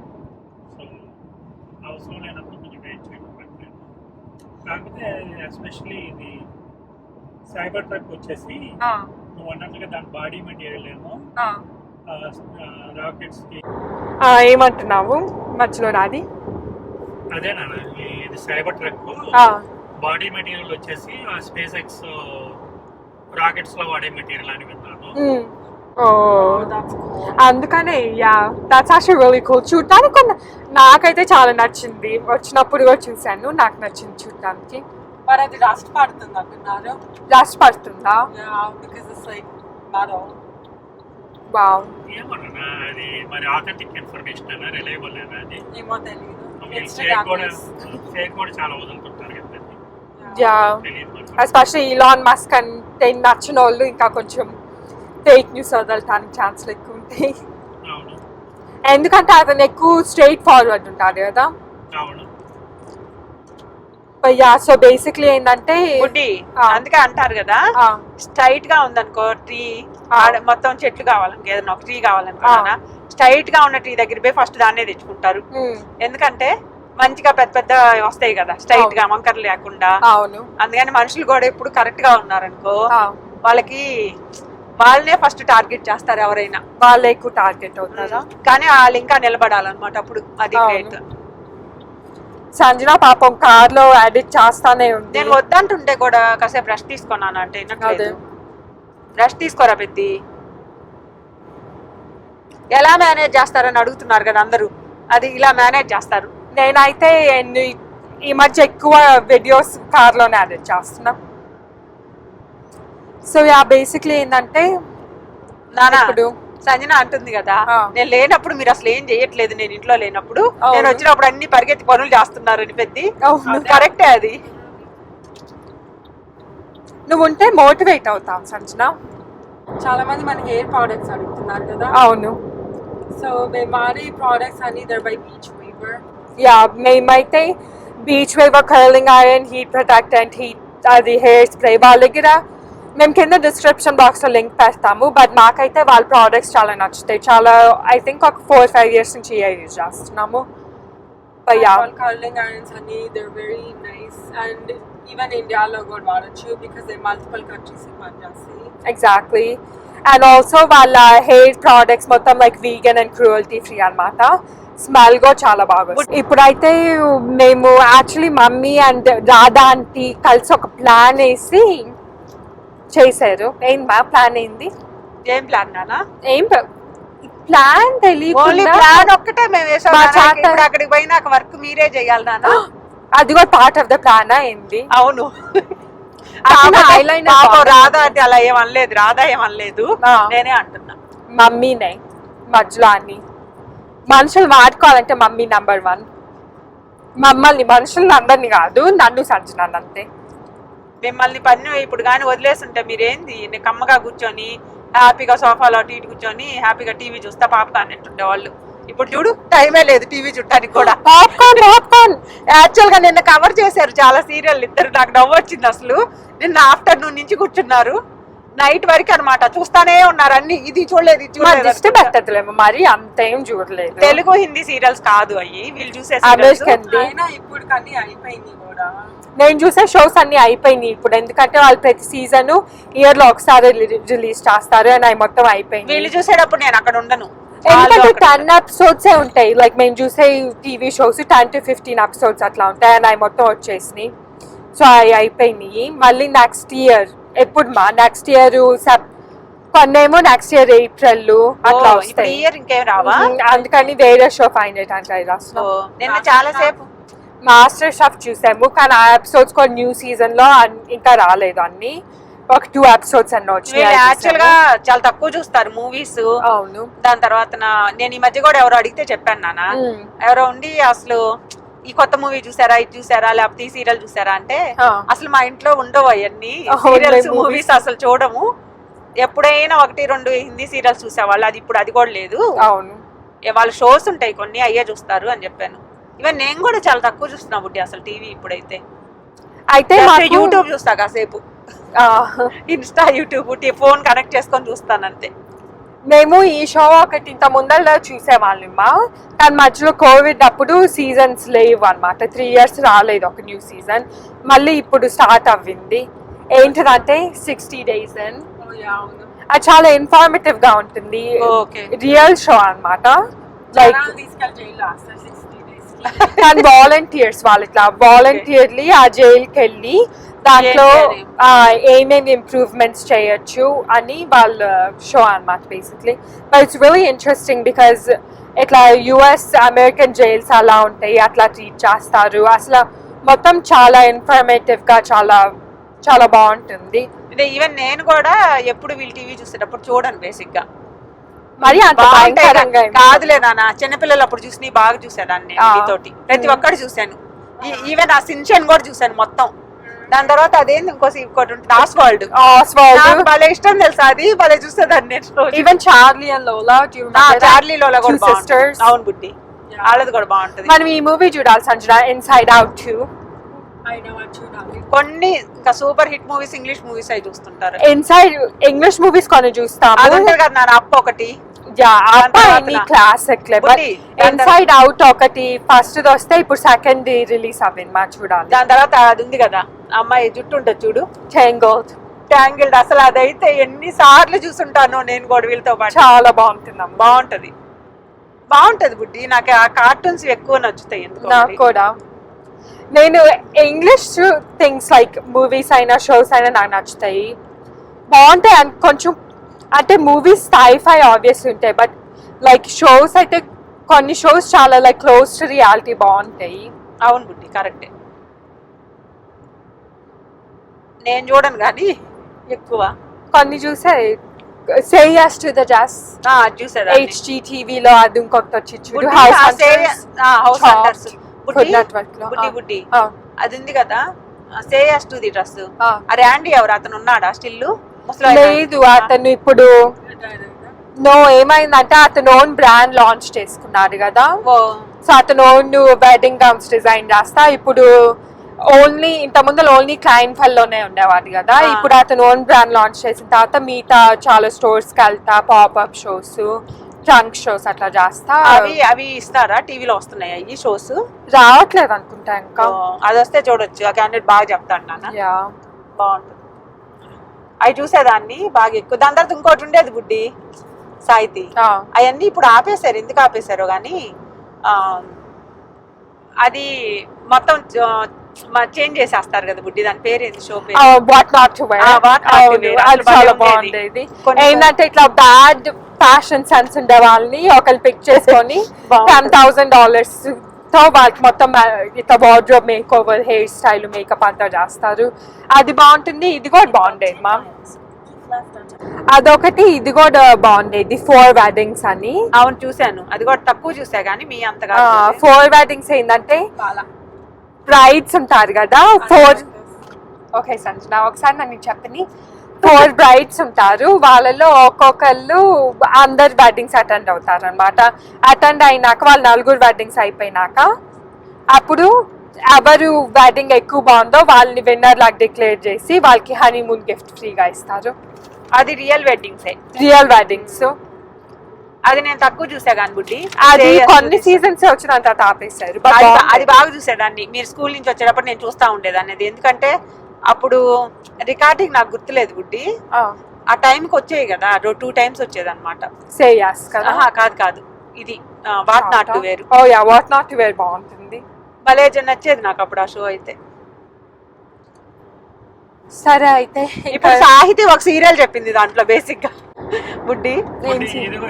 సో అవసరం లేనప్పుడు కొంచెం వెయిట్ చేయడం. కాకపోతే ఎస్పెషల్లీ ఇది సైబర్ ట్రక్ వచ్చేసి నువ్వు అన్నట్లుగా దాని బాడీ మెటీరియల్ ఏమో రాకెట్స్ కి. ఏమంటున్నావు మధ్యలో రాది? అదేనా ఇది సైబర్ ట్రక్ బాడీ మెటీరియల్ వచ్చేసి స్పేస్ ఎక్స్ రాకెట్స్ లో వాడే మెటీరియల్ అని విన్నాను. అందుకనే yeah, that's actually really cool. చూడటానికి నాకైతే చాలా నచ్చింది, వచ్చినప్పుడు కూడా చూసాను, నాకు నచ్చింది చూడటానికి. మరి అది రస్ట్ పడుతుంది అంటున్నారు. రస్ట్ పడుతుందా? Because it's like metal. Wow, ఏమన్నా అది మరి ఆథెంటిక్ ఇన్ఫర్మేషన్ అయినా రిలయబుల్ అయినా అది ఏమో తెలియదు. ఫేక్ కూడా చాలా వదులుతుంటారు కదా. యా, ఎస్పెషల్లీ ఇలాన్ మస్క్ అంటే నచ్చిన వాళ్ళు ఇంకా కొంచెం ఫేక్ న్యూస్ వదలటానికి ఛాన్స్లు ఎక్కువ ఉంటాయి, ఎందుకంటే అతను ఎక్కువ స్ట్రైట్ ఫార్వర్డ్ ఉంటాడు కదా. యా, సో బేసిక్లీ ఏంటంటే అందుకే అంటారు కదా, స్ట్రైట్ గా ఉందనుకో ట్రీ మొత్తం చెట్లు కావాలని ఏదైనా ఒక ట్రీ కావాలనుకున్నా స్ట్రైట్ గా ఉన్న ట్రీ దగ్గర పోయి ఫస్ట్ దాన్నే తెచ్చుకుంటారు. ఎందుకంటే మంచిగా పెద్ద పెద్ద వస్తాయి కదా స్ట్రైట్ గా వంకర లేకుండా. అవును. అందుకని మనుషులు కూడా ఎప్పుడు కరెక్ట్ గా ఉన్నారనుకో వాళ్ళకి వాళ్ళనే ఫస్ట్ టార్గెట్ చేస్తారు ఎవరైనా. వాళ్ళే ఎక్కువ టార్గెట్ అవుతారా? కానీ వాళ్ళు ఇంకా నిలబడాలన్నమాట అప్పుడు. అది గ్రేట్. సంజన పాపం కార్ లో ఎడిట్ చేస్తానే ఉంది. నేను వద్దంటుంటే కూడా కాసేపు రెస్ట్ తీసుకున్నాను అంటే రెస్ట్ తీసుకోరా పెద్ది. ఎలా మేనేజ్ చేస్తారని అడుగుతున్నారు కదా అందరూ. అది ఇలా మేనేజ్ చేస్తారు. నేనైతే ఈ మధ్య ఎక్కువ వీడియోస్ కార్ లోనే ఎడిట్ చేస్తున్నా. సో యా బేసిక్లీ ఏంటంటే నానా ఇప్పుడు సంజన అంటుంది కదా నేను లేనప్పుడు మీరు అసలు ఏం చేయట్లేదు, నేను ఇంట్లో లేనప్పుడు, నేను వచ్చినప్పుడు అన్ని పరిగెత్తి పనులు చేస్తున్నారని పెద్ది. కరెక్టే అది. నువ్వు ఉంటే మోటివేట్ అవుతావు సంజన. చాలా మంది మన హెయిర్ ప్రొడక్ట్స్ అడుగుతున్నారు కదా. అవును. సో మేము వాడే ప్రొడక్ట్స్ అన్ని దర్ బై బీచ్ వేవర్. యా మేమైతే Beach Waver curling iron, heat protectant, heat అది హెయిర్ స్ప్రే వాళ్ళ దగ్గర మేము కింద డిస్క్రిప్షన్ బాక్స్ లో లింక్ పెడతాము. బట్ మాకైతే వాళ్ళ ప్రోడక్ట్స్ చాలా నచ్చుతాయి. చాలా ఐ థింక్ ఒక 4-5 years నుంచి యూజ్ చేస్తున్నాము. కర్లింగ్ ఐరన్స్ అన్ని they're very nice and even ఇండియాలో కూడా వాడచ్చు because they multiple countries కి పనిచేస్తాయి. ఎగ్జాక్ట్లీ. అండ్ ఆల్సో వాళ్ళ హెయిర్ ప్రోడక్ట్స్ మొత్తం like vegan and cruelty free అన్నమాట. స్మెల్ కూడా చాలా బాగుంది. ఇప్పుడైతే మేము actually mummy and Radha aunty కలిసి ఒక ప్లాన్ వేసి చేశారు. ఏం బా ప్లాన్ ఏంది? ఏం ప్లాన్ నానా? ఏం ప్లాన్ తెలియదు. ప్లాన్ ఒక్కటే మేము వేసాం. అక్కడికి పోయినాక వర్క్ మీరే చేయాలి నాన్న. అది కూడా పార్ట్ ఆఫ్ ద ప్లాన్ ఏంది? అవును. రాధా అంటే అలా ఏమనలేదు, రాధా ఏమనలేదు, నేనే అంటున్నా. మమ్మీనే మధ్యలో అన్ని మనుషులు వాడుకోవాలంటే మమ్మీ నెంబర్ 1. మమ్మల్ని మనుషుల్ని అందరినీ కాదు, నన్ను సంజనాన్ని అంతే. మిమ్మల్ని పని ఇప్పుడు కానీ వదిలేస్తుంటే మీరేంది కమ్మగా కూర్చొని హ్యాపీగా సోఫాలో అటు ఇటు కూర్చొని హ్యాపీగా టీవీ చూస్తా పాప్కార్న్ తింటుండే వాళ్ళు. ఇప్పుడు చూడు టైమే లేదు టీవీ చూడటానికి కూడా. పాప్కార్న్ యాక్చువల్ గా నిన్న కవర్ చేశారు చాలా సీరియల్ ఇద్దరు. నాకు నవ్వు వచ్చింది అసలు. నిన్న ఆఫ్టర్నూన్ నుంచి కూర్చున్నారు నైట్ వరకు అన్నమాట, చూస్తానే ఉన్నారు అన్ని. ఇది చూడలేదు ఇది చూడలేదు పెట్టలేము మరి అంతేం చూడలేదు. తెలుగు హిందీ సీరియల్స్ కాదు అయ్యి వీళ్ళు చూసే. ఇప్పుడు కానీ అయిపోయింది కూడా. నేను చూసే షోస్ అన్ని అయిపోయినాయి ఇప్పుడు, ఎందుకంటే వాళ్ళు ప్రతి సీజన్ ఇయర్ లో ఒకసారి రిలీజ్ చేస్తారు అని అవి మొత్తం అయిపోయింది. వీళ్ళు చూసేటప్పుడు నేను అక్కడ ఉండను, ఎందుకంటే 10 episodes ఉంటాయి. లైక్ మేము చూసే టీవీ షోస్ 10 to 15 episodes అట్లా ఉంటాయి అని అవి మొత్తం వచ్చేసినాయి. సో అవి అయిపోయినాయి. మళ్ళీ నెక్స్ట్ ఇయర్ ఎప్పుడు మా నెక్స్ట్ ఇయర్ కొన్నేమో నెక్స్ట్ ఇయర్ ఏప్రిల్ అట్లా వస్తాయి. ఇయర్ ఇంకేం రావా? అందుకని వేరే షో ఫైండ్ చేయడానికి రాస్తున్నాం. నిన్న చాలా సేపు మాస్టర్ షెఫ్ చూసాము కానీ ఆ ఎపిసోడ్స్ కూడా న్యూ సీజన్ లో ఇంకా రాలేదు. అన్ని ఒక 2 episodes అన్న వచ్చినాయి. యాక్చువల్ గా చాలా తక్కువ చూస్తారు మూవీస్. అవును. దాని తర్వాత నేను ఈ మధ్య కూడా ఎవరో అడిగితే చెప్పాను నాన్న, ఎవరో ఉండి అసలు ఈ కొత్త మూవీ చూసారా, ఇది చూసారా, లేకపోతే ఈ సీరియల్ చూసారా అంటే అసలు మా ఇంట్లో ఉండవు అవన్నీ సీరియల్స్ మూవీస్ అసలు చూడము. ఎప్పుడైనా 1-2 హిందీ సీరియల్స్ చూసేవాళ్ళు, అది ఇప్పుడు అది కూడా లేదు. అవును. వాళ్ళ షోస్ ఉంటాయి కొన్ని అయ్యే చూస్తారు అని చెప్పాను. ఈవెన్ నేను కూడా చాలా తక్కువ చూస్తున్నా బుడ్డి అసలు టీవీ ఇప్పుడైతే. అయితే యూట్యూబ్ చూస్తా కాసేపు, ఇన్స్టా యూట్యూబ్ ఫోన్ కనెక్ట్ చేసుకొని చూస్తాను అంతే. మేము ఈ షో ఒకటి ఇంత ముందర చూసేవాళ్ళమ్మా కానీ మధ్యలో కోవిడ్ అప్పుడు సీజన్స్ లేవు అనమాట. 3 years రాలేదు ఒక న్యూ సీజన్. మళ్ళీ ఇప్పుడు స్టార్ట్ అవ్వింది. ఏంటంటే 60 days అని. అది చాలా ఇన్ఫర్మేటివ్ గా ఉంటుంది. రియల్ షో అనమాట. లైక్ కానీ వాలంటీర్స్ వాళ్ళు ఇట్లా వాలంటీర్లీ ఆ జైలుకి వెళ్ళి దాంట్లో ఏమేమి ఇంప్రూవ్మెంట్స్ చేయొచ్చు అని వాళ్ళ షో అన్నమాట basically. But it's really interesting because ఇట్లా యుఎస్ అమెరికన్ జైల్స్ అలా ఉంటాయి, అట్లా ట్రీట్ చేస్తారు. అసలు మొత్తం చాలా ఇన్ఫర్మేటివ్ గా చాలా చాలా బాగుంటుంది. ఈవెన్ నేను కూడా ఎప్పుడు వీళ్ళు టీవీ చూసేటప్పుడు చూడను బేసిక్ గా. మరి అంత భయంకరంగా కాదులే నాన్న, చిన్నపిల్లలు అప్పుడు చూసి బాగా చూసేదాన్ని తోటి ప్రతి ఒక్కటి చూసాను. ఈవెన్ ఆ సిన్షన్ కూడా చూసాను మొత్తం. దాని తర్వాత అదేంది ఇంకోటి ఉంటుంది ఆస్వాల్డ్. భలే ఇష్టం తెలుసా, అది భలే చూసేదాన్ని. ఈవెన్ చార్లీ అండ్ లోలా, చార్లీ లోలా కూడా సిస్టర్స్. అవును బుడ్డి వాళ్ళది కూడా బాగుంటుంది. మనం ఈ మూవీ చూడాలి Sanjana, inside out 2. I know I'm చూడాలి. కొన్ని ఇంకా super hit movies English movies అయి చూస్తుంటారు. ఇన్సైడ్ ఇంగ్లీష్ మూవీస్ కొన్ని చూస్తాము. అది ఉంటుంది కదా నాన్న అప్ప ఒకటి. అన్ని క్లాసిక్ ఇన్సైడ్ అవుట్ ఒకటి ఫస్ట్ వస్తే ఇప్పుడు సెకండ్ రిలీజ్ అవ్వింది మా చూడాలి. దాని తర్వాత అది ఉంది కదా అమ్మాయి జుట్టు ఉంటుంది చూడు, ట్యాంగిల్డ్. అసలు అదైతే ఎన్ని సార్లు చూసుంటాను నేను కూడా వీళ్ళతో పాటు. చాలా బాగుంటుంది బాగుంటది బుడ్డి. నాకు ఆ కార్టూన్స్ ఎక్కువ నచ్చుతాయి ఎందుకు. నాకు కూడా నేను ఇంగ్లీష్ థింగ్స్ లైక్ మూవీస్ అయినా షోస్ అయినా నాకు నచ్చుతాయి, బాగుంటాయి. అండ్ కొంచెం అంటే మూవీస్ స్కైఫై ఆబ్వియస్లీ ఉంటాయి, బట్ లైక్ షోస్ అయితే కొన్ని షోస్ చాలా లైక్ క్లోజ్ టు రియాలిటీ బాగుంటాయి. అవును బుడ్డి కరెక్టే. నేను చూడను కానీ ఎక్కువ కొన్ని చూసే సే yes to the jazz చూసేదాన్ని. HGTV లో అది ఇంకొకటి వచ్చి చూడు బుడ్డి, హౌస్ హౌస్ హంటర్స్. నెట్వర్క్ లో బుడ్డి అది ఉంది కదా సే yes to the dress. ఆ ర్యాండీ ఎవరు అతను ఉన్నాడా స్టిల్? లేదు అతను ఇప్పుడు ఏమైందంటే అతను ఓన్ బ్రాండ్ లాంచ్ చేసుకున్నాడు కదా, సో అతను ఓన్ వెడ్డింగ్ గౌన్స్ డిజైన్ చేస్తా. ఇప్పుడు ఓన్లీ ఇంత ముందు ఓన్లీ క్లైంట్ ఫెల్ లోనే ఉండేవాడు కదా, ఇప్పుడు అతను ఓన్ బ్రాండ్ లాంచ్ చేసిన తర్వాత మిగతా చాలా స్టోర్స్ కి వెళ్తా, పాప్అప్ షోస్, ట్రంక్ షోస్ అట్లా చేస్తా. అవి ఇస్తారా టీవీలో వస్తున్నాయి ఈ షోస్? రావట్లేదు అనుకుంటా ఇంకా. అది వస్తే చూడొచ్చు. ఆ క్యాండిడేట్ బాగా చెప్తాను నాన్న, బాగుంటుంది. అవి చూసేదాన్ని బాగా ఎక్కువ. దాని తర్వాత ఇంకోటి ఉండేది బుడ్డి సాహితీ, అవన్నీ ఇప్పుడు ఆపేశారు. ఎందుకు ఆపేశారో కానీ అది మొత్తం చేంజ్ చేసేస్తారు కదా బుడ్డి. దాని పేరు ఏంది షో పేరు? What not to wear. చాలా బాగుండేది. ఏంటంటే ఇట్లా బ్యాడ్ ఫ్యాషన్ సెన్స్ ఉండే వాళ్ళని ఒకళ్ళు పిక్ చేసుకొని $10,000 తో వాళ్ళకి మొత్తం ఇట్లా wardrobe make over, hair style, makeup అంతా చేస్తారు. అది బాగుంటుంది. ఇది కూడా బాగుండేది మా అదొకటి. ఇది కూడా బాగుండేది 4 weddings అని. అవును చూసాను. అది కూడా తక్కువ చూసా కానీ మీ అంతగా. 4 weddings ఏంటంటే బ్రైడ్స్ ఉంటారు కదా, 4 ఓకే సంజన ఒకసారి నన్ను చెప్పని 4 బ్రైడ్స్ ఉంటారు. వాళ్ళలో ఒక్కొక్కళ్ళు అందరు వెడ్డింగ్స్ అటెండ్ అవుతారు అనమాట. అటెండ్ అయినాక వాళ్ళు 4 weddings అయిపోయినాక అప్పుడు ఎవరు వెడ్డింగ్ ఎక్కువ బాగుందో వాళ్ళని విన్నర్ లాగా డిక్లేర్ చేసి వాళ్ళకి హనీమూన్ గిఫ్ట్ ఫ్రీగా ఇస్తారు. అది రియల్ వెడ్డింగ్స్. అది నేను తక్కువ చూసా కానీ బుడ్డి. అది కొన్ని సీజన్స్ వచ్చిన తర్వాత ఆపేశారు. అది బాగా చూసేదాన్ని. మీరు స్కూల్ నుంచి వచ్చేటప్పుడు నేను చూస్తా ఉండేదాన్ని. అది ఎందుకంటే అప్పుడు రికార్డింగ్ నాకు గుర్తులేదు బుడ్డి. ఆ టైంకి వచ్చేవి కదా, 2 times వచ్చేది అనమాట. కాదు ఇది what not to wear. What not to wear బాగుంటుంది. భలే నచ్చేది నాకు అప్పుడు ఆ షో అయితే. సరే అయితే ఇప్పుడు సాహితీ ఒక సీరియల్ చెప్పింది దాంట్లో బేసిక్ గా బుడ్డి.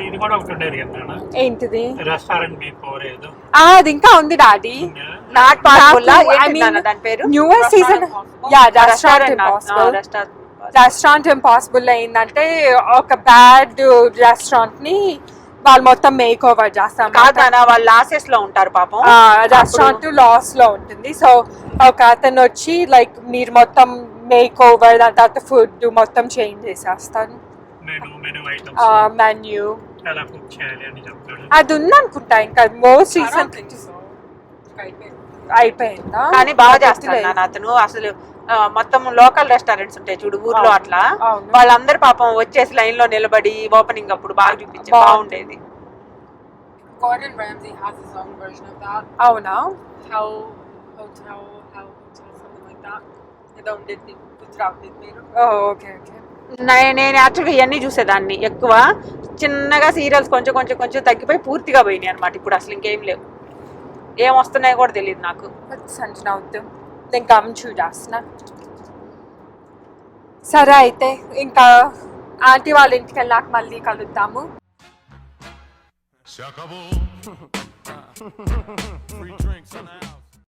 ఇది కూడా ఒకటి ఉండేది కదా, ఏంటిది? రెస్టారెంట్ మేకోవర్ ఏదో. అది ఇంకా ఉంది డాడీ. నాట్ పాసిబుల్ దాని పేరు. న్యూయర్ సీజన్ రెస్టారెంట్ ఇంపాసిబుల్ ఏంటంటే ఒక బ్యాడ్ రెస్టారెంట్ ని వాళ్ళు మొత్తం మేక్ ఓవర్ చేస్తాం. కాదనా వాళ్ళు లాసెస్ లో ఉంటారు పాపం. రెస్టారెంట్ లాస్ లో ఉంటుంది. సో ఒక అతను వచ్చి లైక్ మీరు మొత్తం మేక్ ఓవర్, దాని తర్వాత ఫుడ్ మొత్తం చేంజ్ చేసేస్తాను. మెన్యూ అది ఉందనుకుంటా. ఇంకా మోస్ట్ రీసెంట్ అయిపోయిందా? కానీ బాగా చేస్తాను అతను. అసలు మొత్తం లోకల్ రెస్టారెంట్స్ ఉంటాయి చూడు ఊర్లో, అట్లా వాళ్ళందరూ పాపం వచ్చేసి లైన్ లో నిలబడి ఓపెనింగ్ అప్పుడు బాగా చూపించి బాగుండేది. Gordon Ramsay has his own version of that. అవునా? Hell Hotel, something like that. ఏదో ఉండేది గుర్తురావట్లేదు పేరు. ఓకే. నేను యాక్చువల్గా ఇవన్నీ చూసేదాన్ని ఎక్కువ. చిన్నగా సీరియల్స్ కొంచెం తగ్గిపోయి పూర్తిగా పోయినాయి అనమాట. ఇప్పుడు అసలు ఇంకేం లేవు. ఏం వస్తున్నాయో కూడా తెలియదు నాకు. సంజన వద్దు, నేను గమ్ చూడేస్తున్నా. సరే అయితే ఇంకా ఆంటీ వాళ్ళ ఇంటికి వెళ్ళాక మళ్ళీ కలుద్దాము. Se acabó. Free drinks in the house.